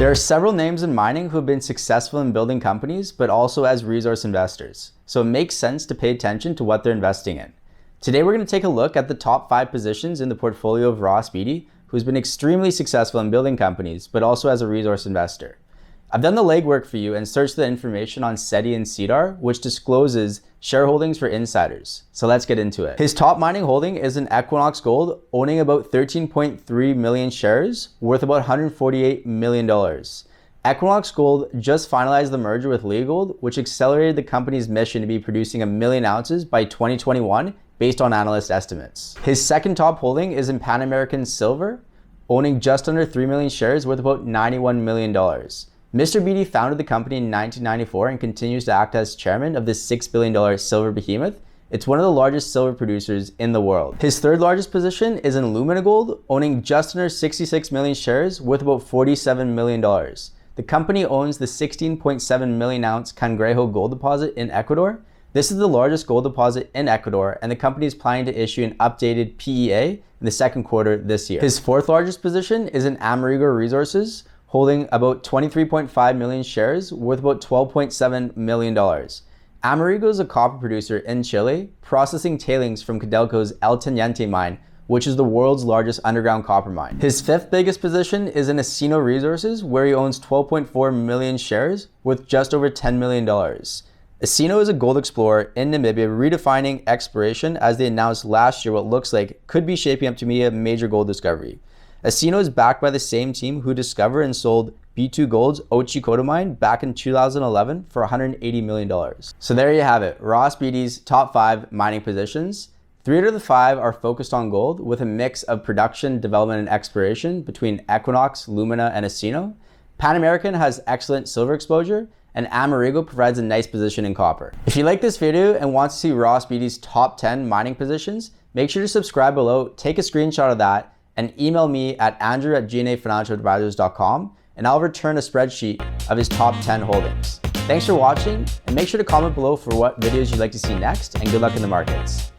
There are several names in mining who have been successful in building companies, but also as resource investors. So it makes sense to pay attention to what they're investing in. Today, we're going to take a look at the top 5 positions in the portfolio of Ross Beaty, who's been extremely successful in building companies, but also as a resource investor. I've done the legwork for you and searched the information on SETI and CEDAR, which discloses shareholdings for insiders. So let's get into it. His top mining holding is in Equinox Gold, owning about 13.3 million shares, worth about $148 million. Equinox Gold just finalized the merger with Leagold, which accelerated the company's mission to be producing 1 million ounces by 2021, based on analyst estimates. His second top holding is in Pan American Silver, owning just under 3 million shares, worth about $91 million. Mr. Beaty founded the company in 1994 and continues to act as chairman of this $6 billion silver behemoth. It's one of the largest silver producers in the world. His third largest position is in Illumina Gold, owning just under 66 million shares, worth about $47 million. The company owns the 16.7 million ounce Cangrejo gold deposit in Ecuador. This is the largest gold deposit in Ecuador, and the company is planning to issue an updated PEA in the second quarter this year. His fourth largest position is in Amerigo Resources, holding about 23.5 million shares, worth about $12.7 million. Amerigo is a copper producer in Chile, processing tailings from Codelco's El Teniente mine, which is the world's largest underground copper mine. His fifth biggest position is in Escena Resources, where he owns 12.4 million shares, worth just over $10 million. Escena is a gold explorer in Namibia, redefining exploration as they announced last year what looks like could be shaping up to be a major gold discovery. Escena is backed by the same team who discovered and sold B2 Gold's Otjikoto mine back in 2011 for $180 million. So there you have it, Ross Beaty's top 5 mining positions. 3 out of the 5 are focused on gold, with a mix of production, development, and exploration between Equinox, Lumina, and Escena. Pan American has excellent silver exposure, and Amerigo provides a nice position in copper. If you like this video and want to see Ross Beaty's top 10 mining positions, make sure to subscribe below, take a screenshot of that, and email me at andrew@gnafinancialadvisors.com, and I'll return a spreadsheet of his top 10 holdings. Thanks for watching, and make sure to comment below for what videos you'd like to see next, and good luck in the markets.